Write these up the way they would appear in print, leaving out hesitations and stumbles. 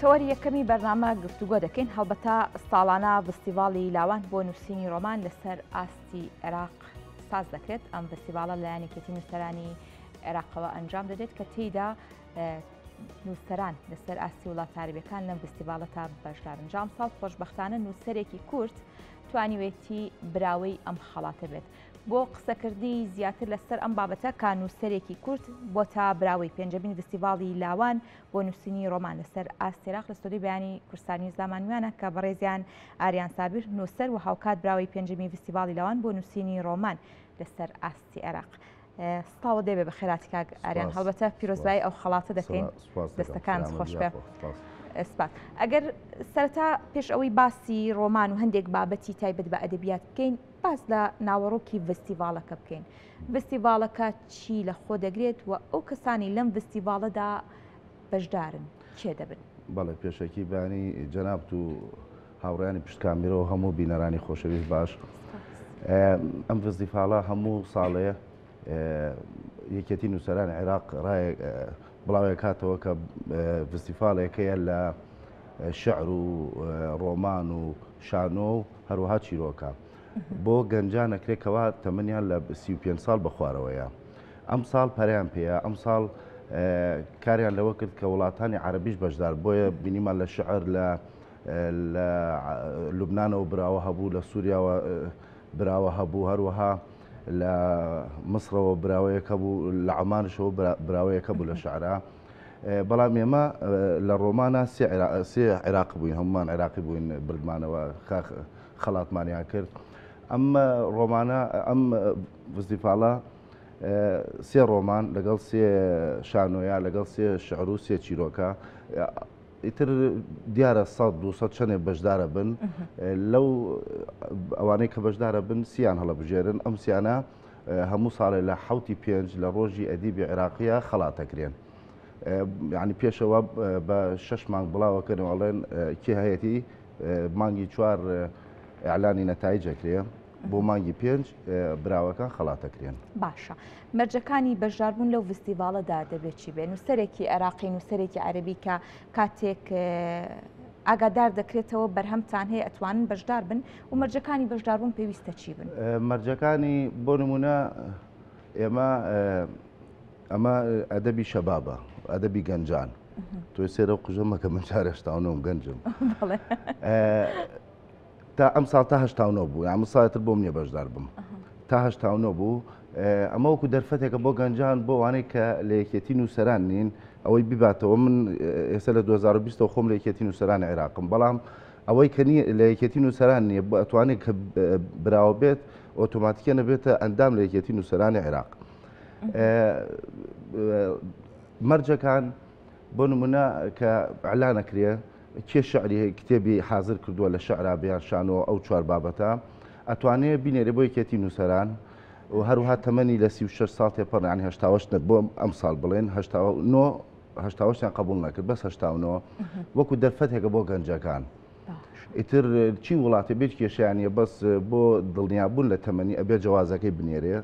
ماچەوەری یەکەمی بەرنامە گفتوگۆ دەکەین هەڵبەتە ساڵانە فستیڤاڵی لاوان بۆ نووسینی ڕۆمان لەسەر ئاستی عێراق ساز دەکرێت. ئەم فستیڤاڵە لە یانێکیەتی نووسەرانی عێراقەوە ئەنجام دەدرێت کە تێیدا نووسەران لەسەر ئاستی وڵات عەرەبیەکان لەم فستیڤاڵە تا بەشدارن. جام ساڵ خۆشبەختانە نووسەرێکی کورد توانیوێتی براوەی ئەم خەڵاتە بێت. بۆ قسەکردنی زیاتر لەسەر ئەم بابەتە کە نووسەرێکی کورد بۆ تا براوەی پێنجەمین فستیڤاڵی لاوان بۆ نووسینی ڕۆمان لەسەر ئاستی عێراق لە ستۆدیۆی بەیانی کورسانی زامانویانە کە بەڕێزیان ئاریان سابیر نووسەر و هاوکات براوەی پێنجەمین فستیڤاڵی لاوان بۆ نووسینی ڕۆمان لەسەر ئاستی عێراق. سڵاو دەبێ بە خێراتی کاک ئاریان، هەڵبەتە پیرۆزبایی ئەو خەڵاتە دەکەین. دەستەکانت خۆش بێ. سپاس. ئەگەر سەرەتا پێش ئەوەی باسی ڕۆمان و هەندێک بابەتی تایبەت بە ئەدەبیات بکەین، باس لە ناوەڕۆکی فستیڤاڵەکە بکەین. فستیڤاڵەکە چی لە خۆ دەگرێت و ئەو کەسانی لەم فستیڤاڵەدا بەشدارن کێ دەبن؟ بەڵێ پێشەکی بانی جەنابەت و هاوڕێیانی پشتکامێرەوە هەموو بینەرانی خۆشەویست باش. ئەم فستیڤاڵە هەموو ساڵەیە یەکێتی نووسەرانی عێراق بڵاوی کاتەوە کە فستیڤاڵێکەیە لە شعر و ڕۆمان و شانۆ و هەروەها چیرۆکە بۆ گەنجان ئەکرێتەوە تەمەنیان لە 35 ساڵ بەخوارەوەیە. ئەم ساڵ پەریان پێەیە، ئەم ساڵ کاریان لەوە کرد کە وڵاتانی عەرەبیش بەشدار بۆیە بینیمان لە شعر لە لوبنانەوە براوە هەبوو، لە سووریاوە براوە هەبوو، هەروەها لە مصرەوە براوەیەکە بوو، لە عەمانشەوە براوەیەکە بوو لە شعرا. بەڵام ئێمە لە ڕۆمانە سێ عێراق بووین، هەمومان عێراقی بووین، بردمانەوە خەڵاتمانیان کرد. ئەم ڕۆمانە ئەم فستیڤاڵە سێ ڕۆمان لەگەڵ سێ شانۆیە لەگەڵ سێ شعر و سێ چیرۆکە ئیتر دیارە 100-200 چەندێک بەشدارە بن. لەو ئەوانەی کە بەشدارە بن سییان هەڵەبژێرن. ئەم سییانە هەموو ساڵێ لە 7/5 لە ڕۆژی ئەدیبی عێراقیە خەڵاتەکرێن. یعنی پێشەوە بە 6 مانگ بڵاوەکەنەوەڵێن کێ هەیەی مانگی 4 ئەعلانی نەتایجەکرێ، بۆ مانگی 5 براوەکان خەڵاتەکرێن. باشە، مەرجەکانی بەشداربوون لەو فستیڤاڵەدا دەبێت چی بێ؟ نووسەرێکی عێراقی، نووسەرێکی عەرەبی کە کاتێک ئاگادار دەکرێتەوە بەرهەمتان هەیە ئەتوانن بەشدار بن و مەرجەکانی بەشداربوون پێویستە چی بن؟ مەرجەکانی بۆ نمونە ئەمە ئەدەبی شەبابە، ئەدەبی گەنجان. تۆی سێرە قژەمەکە من 489 گەنجم. تا ئەم ساڵ تا 89 بوو، ئەمە ساڵێتر بۆم نییە بەشدار بم. تا 89 بوو. ئەمە وەکو دەرفەتێکە بۆ گەنجان، بۆ ئەوانەی کە لە یەکێتی نووسەران نین ئەوەی بیباتەوە. من ئێستا لە 2020 خۆم لە یەکێتی نووسەرانی عێراقم، بەڵام ئەوەی کە لە یەکێتی نووسەران نییە بۆ ئەتوانێت کە براوە بێت ئۆتۆماتیکە نەبێتە ئەندام لە یەکێتی نووسەرانی عێراق. مەرجەکان بۆ نمونە کە ئەعلانەکرێ کێ شعری کتێبی حاضر کردووە لە شەعرا بەیان شانۆ ئەو 4 بابەتە ئەتوانێت بینێرێ بۆ یەکێتی نووسەران و هەروها تەمەنی لە 36 ساڵ تێپەڕانی 88 بۆ ئەم ساڵ بڵێن 89 قبول نەکرد، بەس 89 وەکو دەرفەتێکە بۆ گەنجەکان. ئیتر چی وڵاتی بێت کێشیانە بەس بۆ دڵنیابوون لە تەمەنی ئەبێ جوازەکەی بنێرێ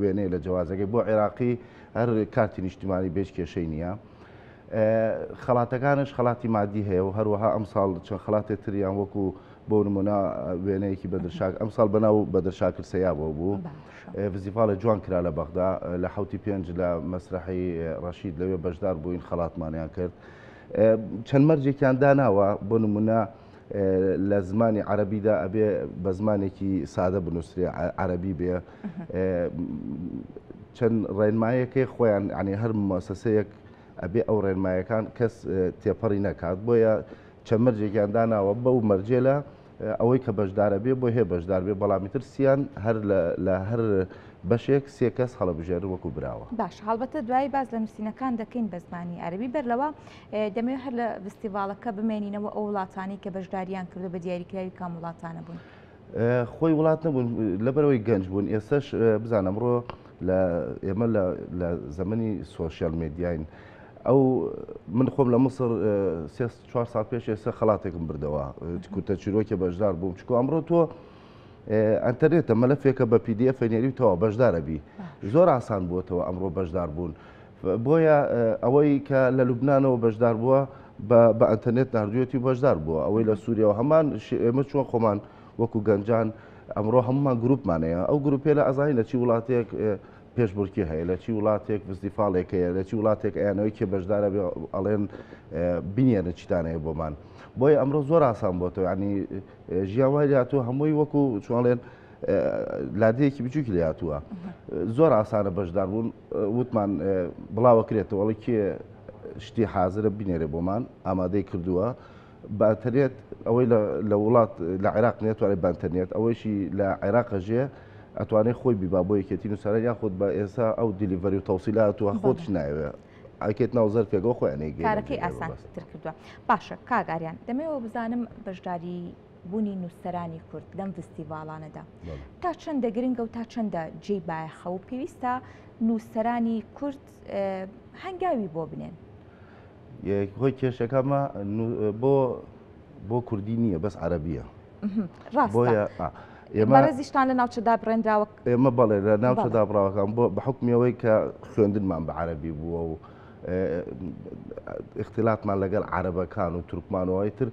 وێنەیە لە جوازەکەی بۆ عێراقی هەر کارتی نیشتیمانی بێت کێشەی نییە. خەڵاتەکانش خەڵاتی مادی هەیە و هەروەها ئەم ساڵ چەند خەڵاتێک تریان وەکو بۆ نمونە وێنەیەکی بەدرشاک ئەم ساڵ بەناو بەدرشاکر سەیابەوە بوو. فستیڤاڵە جوان کرا لە بەغدا لە 7/5 لە مەسرحی ڕەشید لەوێ بەشدار بووین، خەڵاتمانیان کرد. چەند مەرجێکیان داناوە بۆ نمونە لە زمانی عەرەبیدا ئەبێ بە زمانێکی سادە بنووسێ، عەرەبی بێ. چەند ڕێنمایەکەی خۆیان عنی هەر مؤسسەیەک ئەبێ ئەو ڕێنمایەکان کەس تێپەڕی نەکات، بۆیە چەند مەرجێکیان داناوە بەو مەرجێ لە ئەوەی کە بەشدارە بێ بۆ هەیە بەشدار بێ، بەڵامی تر سییان هەر لە هەر بەشێک سێ کەس هەڵەبژێر وەکو براوە. باش، هەڵبەتە دوایی باز لە نووسینەکان دەکەین بە زمانی عەرەبی. بەرلەوە دەمەوێت هەر لە فستیڤاڵەکە بمێنینەوە ئەو وڵاتانی کە بەشداریان کردو بە دیاریکراوی کام وڵاتانە بوون. خۆی وڵات نەبوون لەبەرەوەی گەنج بوون. ئێستش بزانم ڕۆ ئێمە لە زەمەنی سۆشیال میدیاین. ئەو من خۆم لە مصر 4 ساڵ پێش ئێستا خەڵاتێکم بردەوە کورتە چیرۆکێ بەشدار بووم، چکۆ ئەمڕۆ تۆ ئەنتەرنێتە مەلەفێکە بە PDF نێریتەوە بەشدارە بی، زۆر ئاسان بووەتەوە ئەمڕۆ بەشدار بوون. بۆیە ئەوەی کە لە لوبنانەوە بەشدار بووە بە ئەتەرنێت نردوێتی بەشدار بووە ئەوەی لە سووریا و هەمان ئێمە چۆن خۆمان وەکو گەنجان ئەمڕۆ هەمومان گروپمانەیە ئەو گروپێ لە ئەزانی لە چی وڵاتێک پێشبڕکی هەیە لە چی وڵاتێک فستیفاڵێک هەیە لە چی وڵاتێک ئەیانەوەی کێ بەشدارە ئەڵێن بینیێنە چیتانەیە بۆمان بۆیە ئەمڕۆ زۆر ئاسان بۆتەوە ینی ژیان وای هاتووە هەمووی وەکو چۆنڵێن لادەیەکی بچووکی لە هاتووە زۆر ئاسانە بەشدار بوون وتمان بڵاوەکرێتەوە وەڵی کێ شتی حازرە بینێرە بۆمان ئامادەی کردووە بەتەنێت ئەوەی لە وڵات لە عێراق نێتوانێت بانتەرنێت ئەوەیشی لە عێراقەژێ ئەتوانێت خۆی بیبا بۆ یەکێتی نووسەرە یان خۆت بە ئێستا ئەو دیلیڤەری و تەوسیلاتوە خۆت ناوێ ئاکێت ناو زەرفێکەوە خۆیانەی کارەکەی ئاسانتر کردووە باشە کاگاریان دەمەوە بزانم بەشداری بوونی نووسەرانی کورد لەم فستیڤاڵانەدا تا چەندە گرنگە و تا چەندە جێی بایەخە و پێویستە نووسەرانی کورد هەنگاوی بۆ بنێن هۆی کێشەکەمە بۆ کوردی نییە بەس عەرەبیە ڕاستە بەڕێزیشتان لە ناوچەدا بڕێنراوە ئێمە بەڵێ لە ناوچەدا بڕاوەکان بۆ بە حکمیەوەی کە خوێندنمان بە عەرەبی بووە و اختلااتمان لەگەڵ عەرەبەکان و تورکمانەوەی تر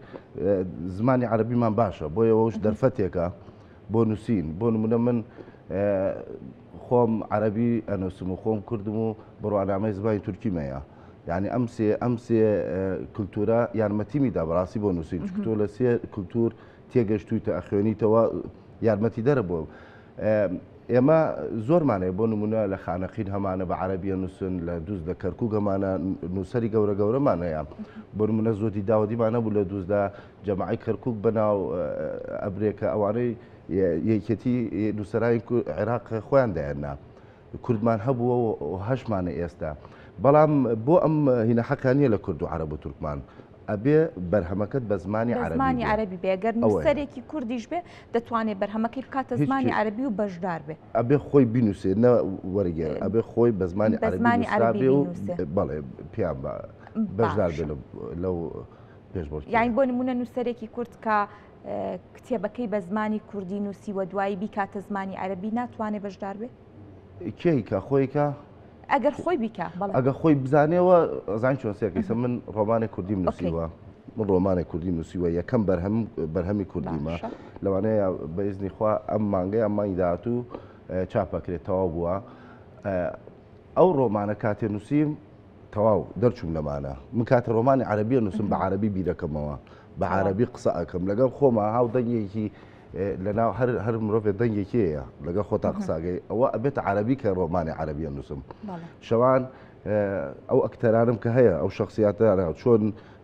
زمانی عەرەبیمان باشە بۆ ئەوەش دەرفەتێکە بۆ نووسین بۆ نمونە من خۆم عەرەبی ئەنووسم و خۆم کردم و بڕوانامەی زمانی تورکیمەیە یعنی ئەمسێ کللتورە یارمەتیمیدا بەڕاستی بۆ نووسین تۆ لە سێ کللتور تێگەشتویتە ئەخوێنیتەوە یارمەتی دەرە بۆ ئێمە زۆرمانەیە بۆ نمونە لە خانەقین هەمانە بە عەرەبیە نووسن لە دووس دە کەرکووک هەمانە نووسەری گەورە گەورەمانەیە بۆ نمونە زۆتی داوەدیمانە بوو لە دووسدا جەماعی کەرکووک بەناو ئەبرێکە ئەوانەی یەکێتی نووسەرای عێراق خۆیان دایەنا کوردمان هەبووە و هەشمانە ئێستا بەڵام بۆ ئەم هینە حەقانیە لە کورد و عەرەب و تورکمان ئەبێ بەرهەمەکەت بە زمانی عەرەبی بێگەر نووسەرێکی کوردیش بێ دەتوانێت بەرهەمەکەی بکاتە زمانی عەرەبی و بەشدار بێ ئەبێ خۆی بینوسێ نە وەرگێر ئەبێ خۆی بە زمانی عەرەبی و بەڵێ پیان بەشدار بێ لەو پێشبڕکێ یانی بۆ نمونە نووسەرێکی کورد کە کتێبەکەی بە زمانی کوردی نووسی وە دوایی بیکاتە زمانی عەرەبی ناتوانێت بەشدار بێ کێیکە خۆیکە ئەگەر خۆی بیکە ئەگە خۆی بزانێەوە زان چۆسێکیسە من ڕۆمانی کوردیم نووسیوە من ڕۆمانی کوردی نووسیوە یەکەم بەرهەمی کوردیمە لەوانەیە بەئیزنی خوا ئەم مانگەی ئەممانی داهاتوو چاپەکرێت تەواو بووە ئەو ڕۆمانە کاتێ نووسیم تەواو دەرچوم لەمانە من کاتە ڕۆمانی عەرەبیە نووسم بە عەرەبی بیرەکەمەوە بە عەرەبی قسە ئەکەم لەگەڵ خۆمە هاو دەنگێکی لەناو هەر مرۆڤێت دەنگێکەیە لەگەڵ خۆتا قساگەی ئەوە ئەبێت عەرەبی کە ڕۆمانی عەرەبیە نووسم شەوان ئەو ئەکتەرانم کە هەیە ئەو شخصیاتانە چۆن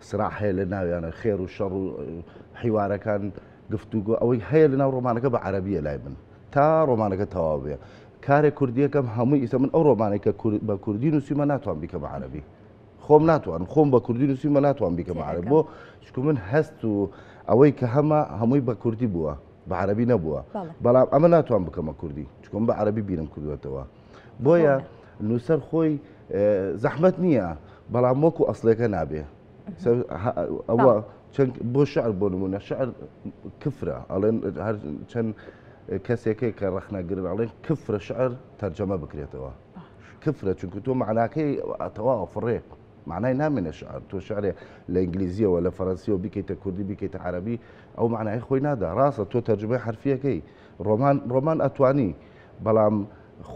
سراح هەیە لە ناویانە خێر و شەڕ و حیوارەکان گفتوگۆ ئەوەی هەیە لە ناو ڕۆمانەکە بە عەرەبیە لای من تا ڕۆمانەکە تەواو بێ کارێک کوردیەکەم هەمووی ئیسە من ئەو ڕۆمانێکە بە کوردی نووسیمە ناتوان بیکە بە عەرەبی خۆم ناتوان خۆم بە کوردی نووسیمە ناتوان بیکە بە عەرەبی بۆ چکو من هەست و ئەوەی کە هەمووی بە کوردی بووە بە عەرەبی نەبووە بەڵام ئەمە ناتوان بکەمە کوردی چکۆم بە عەرەبی بیرم کردوێتەوە بۆیە نووسەر خۆی زەحمەت نییە بەڵام وەکو ئەسڵەکە نابێ ئەوە بۆ شعر بۆ نمونە شعر کفرە ئەڵێن هەر چەند کەسێکی کە ڕەخنەگرن ئەڵێن کفرە شعر تەرجەمە بکرێتەوە کفرە چونکە تۆ معناکەی تەواو فڕێ معنای نامێنە شعر تۆ شعرێ لە ئینگلیزیەوە لە فەڕەنسیەوە بیکەیتە کوردی بیکەیتە عەرەبی ئەو معنای خۆی نادا ڕاستە تۆ تەرجمەی حرفیەکەی ڕۆمان ئەتوانی بەڵام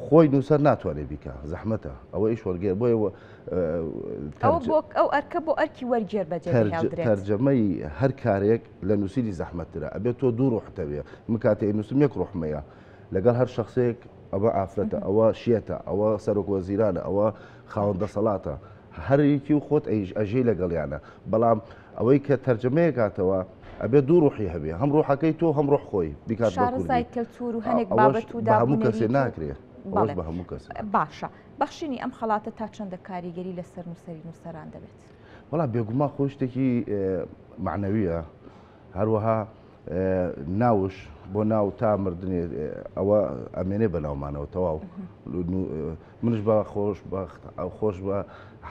خۆی نووسەر ناتوانێت بیکە زەحمەتە ئەوە ئیش وەرگێر بۆ ئەو ئەرکە بۆ ئەرکی وەرگێر بەجێ تەرجەمەی هەر کارێک لە نووسیری زەحمەتترە ئەبێت تۆ دوو ڕۆحتەبێ من کاتێ نووسم یەک ڕۆحمەیە لەگەڵ هەر شخصێک ئەوە ئافرەتە ئەوە شێتە ئەوە سەرۆک وەزیرانە ئەوە خاوەندە سەڵاتە هەرێکی و خۆت ئەژەی لەگەڵیانە بەڵام ئەوەی کە تەرجەمەیە کاتەوە ئەبێ دوو ڕوحی هەبێ هەم ڕۆحەکەی تۆ هەم ڕۆح خۆی بیکات کەلتور و هەنێک بابەت و هەموو کەسێ ناکرێت بە هەموو کەس باشە بەخشینی ئەم خەڵاتە تا چەندە کاریگەری لەسەر نووسەری نووسەران دەبێت وەڵا بێگومان خۆی شتێکی معنەویە هەروەها ناوش بۆ ناو تا مردنێ ئەوە ئەمێنێ بە ناومانەوە تەواو منش بە خۆش بە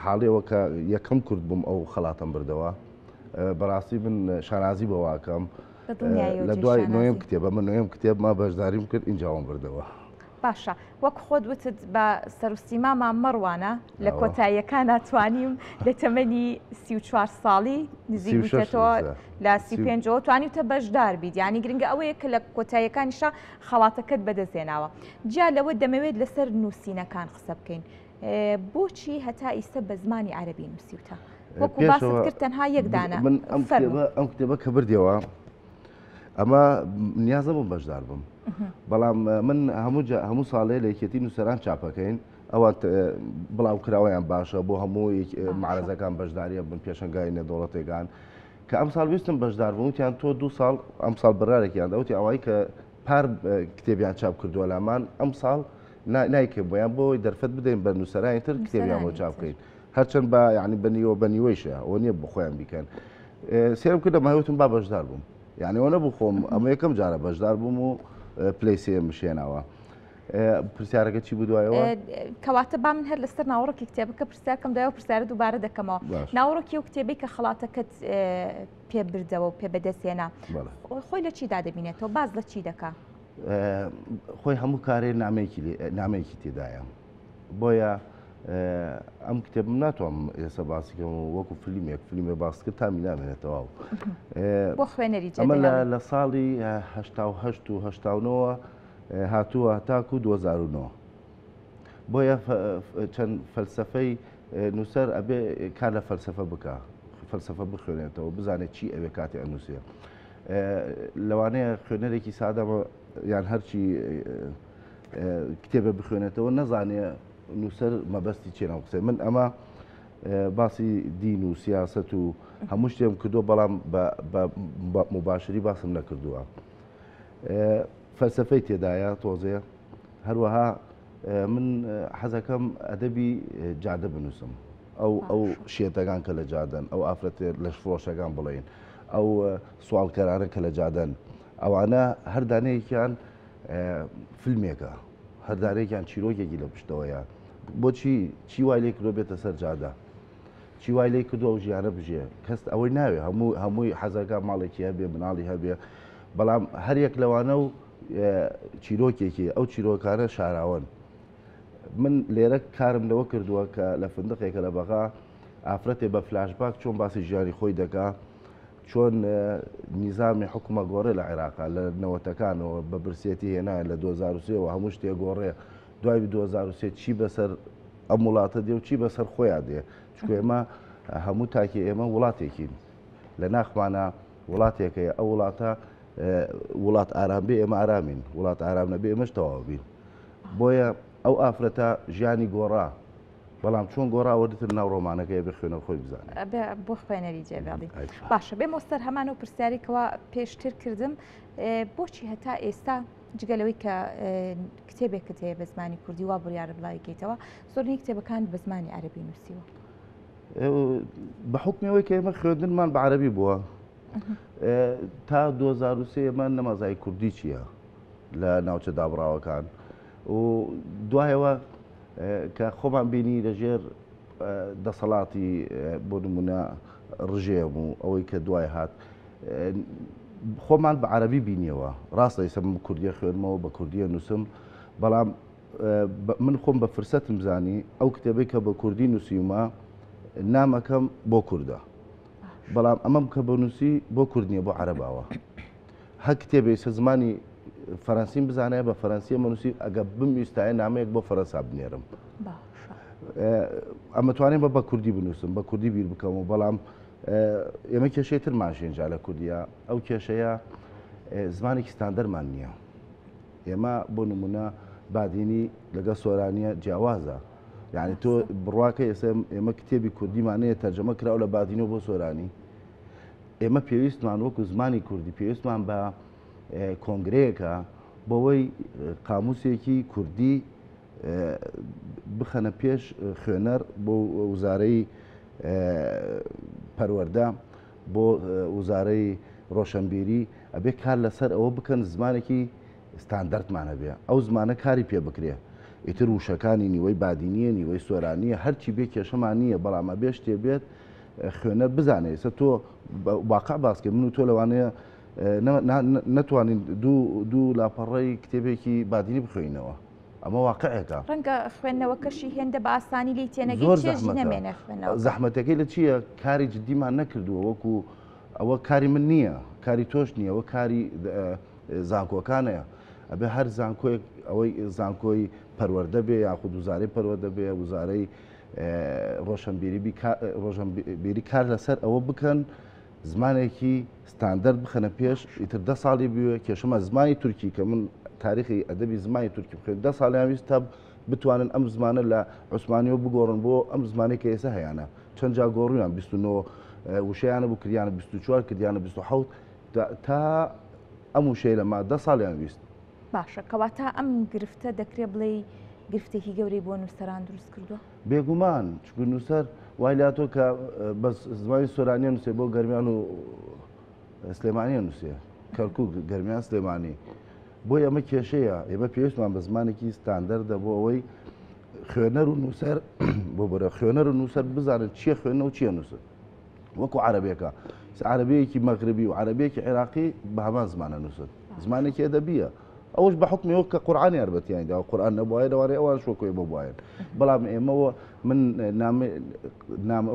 حاڵێەوە کە یەکەم کورد بووم ئەو خەڵاتم بردەوە بەڕاستی من شانازی بەواکەم لە دوای نوێم کتێبە من نوێم کتێب ما بەشداریم کرد ئینجاوم بردەوە باشە وەک خۆت وتت بە سەرسیمامان مەڕوانە لە کۆتاییەکان ناتوانیم لە تەمەنی 34 ساڵی نزیک بوویتەوە لە 35 توانیتە بەشدار بیت یعنی گرنگە ئەوەیە کە لە کۆتاییەکانیشە خەڵاتەکەت بەدەستێناوە جا لەوە دەمەوێت لەسەر نووسینەکان قسە بکەین بۆچی هەتا ئیستا بە زمانی عەرەبی نووسیوتە وەکو باست کرد تەنها یەکدانە من ئەم کتێبە کە بردیەوە ئەمە نیازە بووم بەشدار بم بەڵام من هەموو ساڵێ لە یەکێتی نووسەران چاپەکەین ئەوان بڵاو کراوەیان باشە بۆ هەموو معرەزەکان بەشداریە بن پێشەنگای نێودەوڵەتێکان کە ئەم ساڵ ویستم بەشدار بووم وتیان تۆ 2 ساڵ ئەم ساڵ بڕارێکیان دەوتی ئەوەی کە پار کتێبیان چاپ کردووە لامان ئەم ساڵ نایکە بۆیان بۆی دەرفەت بدەین بە نووسەرانی تر کتێبیان بۆ چاپ بکەین هەرچەند بە یعنی بە نیوەیشە ئەوە نییە بۆ خۆیان بیکەن سێرم کردە ماوەتم با بەشدار بووم یعنی ئەوە نەبوو خۆم ئەمە یەکەم جارە بەشدار بووم و پلەیسێ مشێنەوە پرسیارەکە چی بودوایەوە کەواتە با من هەر لەسەر ناوەڕۆکی کتێبەکە پرسیارکەم دایەوە پرسیارە دووبارە دەکەمەوە ناوەڕۆکی و کتێبەی کە خەڵاتەکەت پێ بردەوە و پێ بەدەستێنا خۆی لە چیدا دەبینێتەوە باز لە چی دەکا خۆی هەموو کارێ نامەیەکی تێدایە بۆیە ئەم کتێبم ناتوانم ئێستا باسیکەم وەکو فیلمێ باس کرد تامی نامێنێتەوە بۆ خوێنەری ئەمە لە ساڵی 1970 و 1970 هاتووە تاکو 2009 بۆیە چەند فەلسفەی نووسەر ئەبێ کار لە فەلسفە بکە فەلسفە بخوێنێتەوە بزانێت چی ئەوێ کاتی ئەنووسێ لەوانەیە خوێنەرێکی سادەمە یان هەرچی کتێبە بخوێنێتەوە نەزانێ نووسەر مەبەستی چێنەوە قسەی من ئەمە باسی دین و سیاست و هەموو شتێم کردو بەڵام بە مباشری باسم نەکردووە فەلسفەی تێدایە تۆزەیە هەروەها من حەزەکەم ئەدەبی جادە بنووسم ئەو شێتەکان کە لە جادەن ئەو ئافرەتێ لەش فرۆشەکان بڵێن ئەو سوالکەرانە کە لە جادەن ئەوانە هەردانەیەکیان فیلمێکە هەردارێکیان چیرۆکێکی لە پشتەوەیە بۆچی چی وای لێ کردۆ بێتە سەر جادە چی وای لێ کردو ئەو ژیانە بژێ کەس ئەوەی ناوێ هەمووی حەزەکە ماڵێکی هەبێ مناڵی هەبێ بەڵام هەرێک لەوانە و چیرۆکێکی ئەو چیرۆکانە شاراون من لێرە کارم لەوە کردووە کە لە فندقێکە لە بەغا ئافرەتێ بە فلاشباک چۆن باسی ژیانی خۆی دەکا چۆن نیزامی حکومە گۆڕێ لە عێراقا لە نەوەتەکانەوە بە برسێتی هێنایە لە 2023 هەموو شتێ گۆڕێ دوای 2023 چی بەسەر ئەم وڵاتە دێ و چی بەسەر خۆیان دێ چکە ئێمە هەموو تاکی ئێمە وڵاتێکین لە ناخمانە وڵاتێکەیە ئەو وڵاتە وڵات ئارام بێ ئێمە ئارامین وڵات ئارام نەبێ ئێمەش تەواو بین بۆیە ئەو ئافرەتە ژیانی گۆڕا بەڵام چۆن گۆڕاوەدتر ناو ڕۆمانەکەی بخوێنە خۆی بزانێت بۆ خوێنەری جێبێڵی باشە بێ مۆستەر هەمان و پرسیارێکەوە پێشتر کردم بۆچی هەتا ئێستا جگەلەوەی کە کتێبێکت هەیە بە زمانی کوردی وا بڕیارە بڵاویکەیتەوە زۆرنی کتێبەکان بە زمانی عەرەبی نووسیوە بە حکمەوەی کە ئێمە خوێندنمان بە عەرەبی بووە تا 2023 ئێمە نەمازای کوردی چییە لە ناوچە دابڕاوەکان و دوایەوە کە خۆمان بینی لەژێر دەسەڵاتی بۆ نمونە ڕژێم و ئەوەی کە دوای هات خۆمان بە عەرەبی بینیەوە ڕاستە ئێستا من کوردیە خوێنمەوە بە کوردیە نووسم بەڵام من خۆم بە فرسەتم زانی ئەو کتێبەی کە بە کوردی نووسیومە نامەکەم بۆ کووردە بەڵام ئەمەم کە بە نووسی بۆ کوردنیە بۆ عەرەباوە هەر کتێبێ سە زمانی فەرەنسیم بزانێ بە فەرەنسیە مەنووسی ئەگە بمویستایە نامەیەک بۆ فەرەنسا بنێرم ئەمە توانێت بە کوردی بنووسم بە کوردی بیر بکەم و بەڵام ئێمە کێشەی ترمان ژێنجا لە کوردیە ئەو کێشەیە زمانێکی ستاندەرمان نییە ئێمە بۆ نمونە بادینی لەگە سۆرانیە جیاوازە یعنی تۆ بڕواکە ئێستا ئێمە کتێبی کوردیمانەیە تەرجەمە کراوە لە بادینەوە بۆ سۆرانی ئێمە پێویستمان وەکو زمانی کوردی پێویستمان بە کۆنگرەیەکە بۆەوەی قاموسێکی کوردی بخەنە پێش خوێنەر بۆ وزارەی پەروەردە بۆ وزارەی ڕۆشنبیری ئەبێ کار لەسەر ئەوە بکەن زمانێکی ستاندەردمانە بێ ئەو زمانە کاری پێ بکرێ ئیتر وشەکانی نیوەی بادینیە نیوەی سۆرانیە هەرچی بێ کێشەمان نییە بەڵام ئەبێ شتێ بێت خوێنەر بزانێت ئێستا تۆ واقع باسکە من و تۆ لەوانەیە نەتوانین دوو لاپەڕەی کتێبێکی بادینی بخوێنەوە ئەمە واقعەکە ڕەنگە خوێندنەوەکەشی هێندە بە ئاسانی لی تێنەگەی زۆر چێژی نەمێنێ خوێندنەوە. زەحمەتەکەی لە چییە؟ کاری جددیمان نەکردووە، وەکو ئەوە کاری من نییە، کاری تۆش نییە، ئەوە کاری زانکۆکانەیە. ئەبێ هەر زانکۆیەک ئەوەی زانکۆی پەروەردە بێ یاخود وزارەی پەروەردە بێ، وزارەی ڕۆژنبیری کار لەسەر ئەوە بکەن، زمانێکی ستاندەرد بخەنە پێش. ئیتر 10 ساڵی بوێ کێشەمە زمانی تورکی کە من تاریخی ئەدەبی زمانی تورکی بخێن 10 ساڵیان ویست تا بتوانن ئەم زمانە لە عوسمانیەوە بگۆڕن بۆ ئەم زمانی کە ئێستا هەیەە. چەند جا گۆڕیان 29 وشەیانە بوو کردیانە 24 کردیانە 27 تا ئەم وشەی لەما 10 ساڵیان ویست. باشە کەواتە ئەم گرفتە دەکرێت بڵێ گرفتێکی گەورەی بۆ نووسەران دروست کردووە؟ بێگومان چکو نووسەر وای لاتۆ کە بە زمانی سۆرانیە نووسێ بۆ گەرمیان و سلێمانیە نووسێ، کەرکووک گەرمیان سلێمانی. بۆی ئەمە کێشەیە، ئێمە پێویستمان بە زمانێکی ستاندەردە بۆ ئەوەی خوێنەر و نووسەر بۆ بەرە خوێنەر و نووسەر بزانن چیە خوێنە و چیە نووسەر. وەکو عەرەبیەکە عەرەبەیەکی مەغربی و عەرەبەیەکی عێراقی بە هەمان زمانە نووسن، زمانێکی ئەدەبیە. ئەوش بە حکمەوە کە قورئانی هەربەتیاندا و قورئان نەبوایە دەوارێ ئەوان شۆکۆی بۆ بواەن. بەڵام ئێمەوە من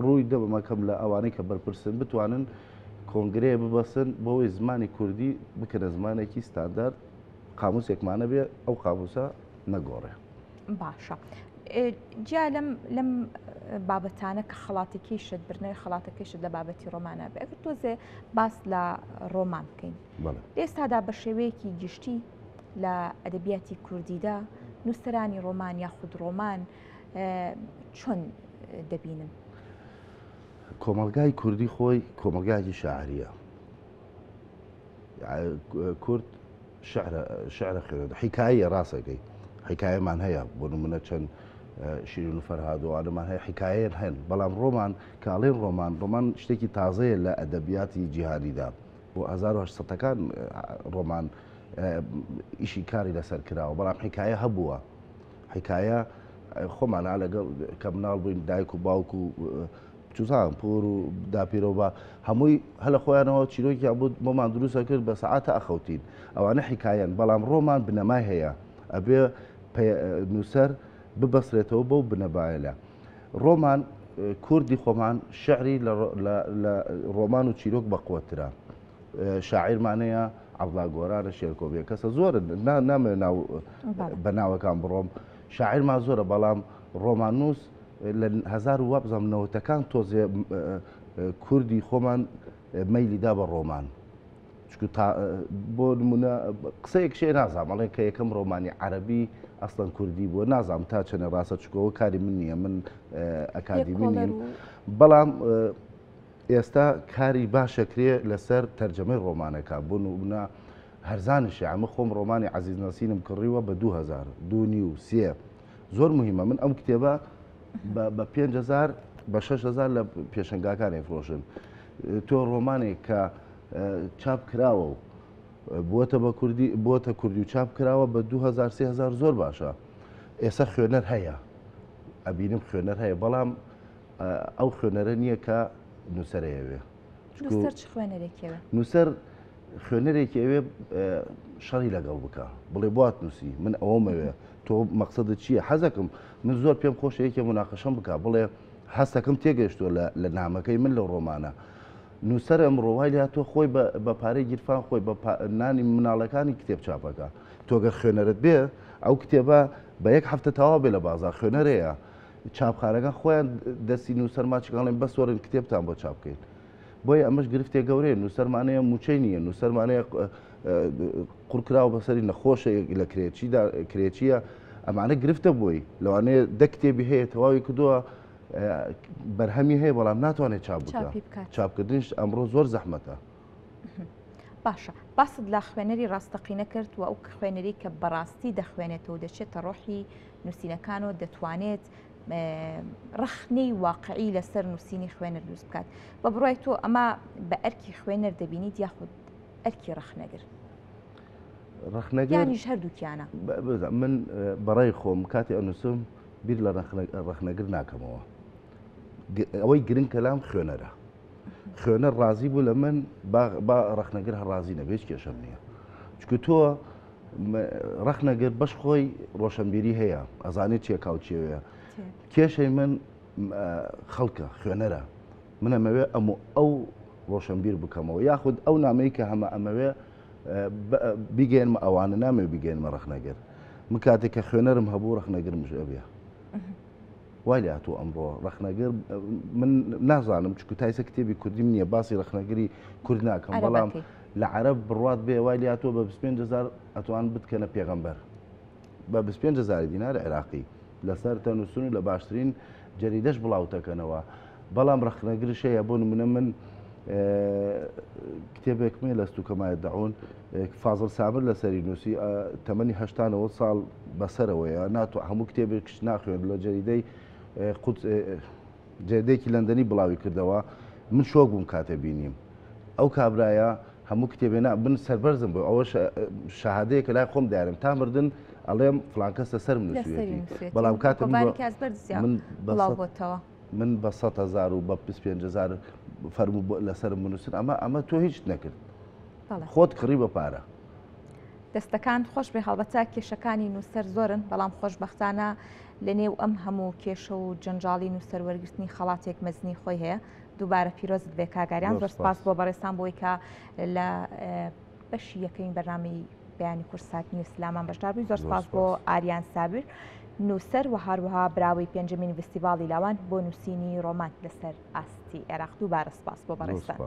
ڕووی دەبمەکەم لە ئەوانەی کە بەرپرسن بتوانن کۆنگرەیە ببەسن بۆەوەی زمانی کوردی بکەنە زمانێکی ستاندەرد، قاموسێکمانە بێ ئەو قاموسە نەگۆڕێ. باشە جا لەم بابەتانە کە خەڵاتەکەیشت برنەوەی خەڵاتەکەیشت لە بابەتی ڕۆمانە بێ ئەگەر تۆزێ باس لە ڕۆمان بکەین ئێستادا بە شێوەیەکی گشتی لە ئەدەبیاتی کوردیدا نووسەرانی ڕۆمان یاخود ڕۆمان چۆن دەبینن؟ کۆمەلگای کوردی خۆی کۆمەلگایکی شاعریە. کورد شعرە خوێنێت، حیکایە ڕاستەکەی حیکایەمان هەیە، بۆ نمونە چەند شیرین و فەرهادوانەمان هەیە، حیکایەن هەن. بەڵام ڕۆمان کاڵێن ڕۆمان شتێکی تازەیە لە ئەدەبیاتی جیهانیدا. بۆ 1800ەکان ڕۆمان ئیشی کاری لەسەر کراوە، بەڵام حیکایە هەبووە. حیکایە خۆمانە لەگەڵ کە مناڵ بووین دایک و باوک و چوزان پۆر و داپیرەوە هەمووی هەلە خۆیانەوە چیرۆکیان بوو بۆمان دروستە کرد بە سەعاتە ئەخەوتین. ئەوانە حیکایەن، بەڵام ڕۆمان بنەمای هەیە، ئەبێ نووسەر ببەسرێتەوە بەو بنەبایەلە. ڕۆمان کوردی خۆمان شعری لە ڕۆمان و چیرۆک بەقوترە. شاعیرمانەیە عەبدوڵڵا گۆرانە، شێرکۆبیە، کەسە زۆرن نامێ بە ناوەکان بڕۆم. شاعیرمان زۆرە، بەڵام ڕۆمانوس لە 1990ەکان تۆزێ کوردی خۆمان مەیلیدا بە ڕۆمان. بۆ نمونە قسەیەک شێ نازام ئەڵێ کە یەکەم ڕۆمانی عەرەبی ئەسڵەن کوردی بووە، نازام تا چەنە ڕاستە چکەوە کاری من نییە، من ئەکادیمی نیم. بەڵام ئێستا کاری باشەکرێ لەسەر تەرجەمەی ڕۆمانەکە. بۆ نمونە هەرزانشی ئەمە خۆم ڕۆمانی عەزیز نەسینم کڕیوە بە 2000 2 3 زۆر مهمە. من ئەم کتێبە بە 5000 بە 6000 لە پێشنگاکانی فرۆشن. تۆ ڕۆمانێک کە چاپ کراوە و بۆتە کوردی و چاپ کراوە بە 2000 3000 زۆر باشە. ئێستا خوێنەر هەیە، ئەبینم خوێنەر هەیە، بەڵام ئەو خوێنەرە نییە کە نووسەرەیەوێ. نووسەر خوێنەرێکی ئەوێ شەڕی لەگەڵ بکە، بڵێ بوات نووسی من ئەوەمەوێ، تۆ مەقسەدت چییە؟ حەزەکەم من زۆر پێم خۆشە یەکێ مناقەشەم بکە، بڵێ هەستەکەم تێگەیشتووە لە نامەکەی من لە ڕۆمانە. نووسەر ئەمڕۆ وای لاتۆ خۆی بە پارەی گیرفان خۆی بە نانی مناڵەکانی کتێب چاپەکە. تۆگە خوێنەرت بێ ئەو کتێبە بە یەک هەفتە تەواو بێ لە بازار خوێنەرەیە. چاپخانەکە خۆیان دەستی نووسەرماچەکانڵێن بە سۆرن کتێبتان بۆ چاپ بکەین. بۆیە ئەمەش گرفتێک گەورەیە. نووسەرمانەیە موچەی نییە، نووسەرمانەیە قورکراوە بەسەری نەخۆشە لە کرێچیە. ئەمانە گرفتە بۆی لەوانەیە دە کتێبی هەیە تەواوی کردووە بەرهەمی هەیە، بەڵام ناتوانێت چاپ بکە. چاپکردنش ئەمڕۆ زۆر زەحمەتە. باشە باست لە خوێنەری ڕاستەقینە کرد و ئەو خوێنەری کە بەڕاستی دەخوێنێتەوە دەچێتە ڕۆحی نووسینەکانەوە دەتوانێت ڕخنەی واقعی لەسەر نووسینی خوێنەر دروست بکات. بە بڕای تۆ ئەمە بە ئەرکی خوێنەر دەبینیت یاخود ئەرکی ڕخنەگر؟ ڕخنەگەریش هەردووکیانە. من بەڕای خۆم کاتی ئەنووسم بیر لە ڕخنەگر ناکەمەوە. ئەوەی گرنگ کەلام خوێنەرە. خوێنەر ڕازی بوو لە من با ڕخنەگر هەڕازی نەبێت کێشەم نییە. چکە تۆ ڕەخنەگەر بەش خۆی ڕۆشنبیری هەیە ئەزانێت چێکاوچێوەیە کێشەی من خەڵکە خوێنەرە من ئەمەوێ ئەو ڕۆشنبیر بکەمەوە یاخود ئەو نامەی کە هەمە ئەمەوێ بیگەێنمە ئەوانە نامێ بیگەێنمە ڕەخنەگەر من کاتێک کە خوێنەرم هەبوو ڕەخنەگەرم ژەبێ وای لە هاتوو ئەمڕۆ ڕەخنەگەر من نازانم چکو تایسە کتێبی کوردیم نییە باسی ڕەخنەگەری کورد ناکەم بەڵام لە عەرەب بڕوات بێ وای لە هاتووە بە 25,000 ئەتوان بتکەنە پێغەمبەر بە 25,000 دینار عێراقی لەسەر تەنووسن و لە باشترین جەریدەش بڵاوتەکەنەوە بەڵام ڕەخنەگرش هەیە بۆ نمونە من کتێبێکمێ لە ستوکەمایە دەعون فازڵ سامر لەسەری نووسی تەمەنی 89 ساڵ بەسەرەوەیە ناتوە هەموو کتێبێکش ناخوێن لە جەریدەی جێدەیەکی لەندەنی بڵاوی کردەوە من شۆک بووم کاتێ بینیم ئەو کابرایە هەموو کتێبێنە بن سەربەرزم بوو ئەوە شەهادەیەکە لای خۆم دارم تا مردن ئەڵێم فڵان کەسە سەر نووسێتی بەڵام کاتێ من بە 100,000 و بە 25,000 فەرموو لەسرم بنووسن ئەمە تۆ هیچ نەکرد خۆت کڕی بە پارە دەستەکان خۆش بێ هەڵبەتە کێشەکانی نووسەر زۆرن بەڵام خۆشبەختانە لە نێو ئەم هەموو کێشە و جەنجاڵی نووسەر وەرگرتنی خەڵاتێک مەزنی خۆی هەیە دووبارە پیرۆزت بێ کاگاریان زۆر سپاس بۆ بەڕێستان بۆی کە لە بەشی یەکەین بەرنامەی بەیانی کورسات نیوز سلامان بەشدار بووی زۆر سپاس بۆ ئاریان سابر نووسەر و هەروەها براوی پێنجەمین فستیڤاڵی لاوان بۆ نووسینی ڕۆمان لەسەر ئاستی عێراق دووبارە سپاس بۆ بەڕێستان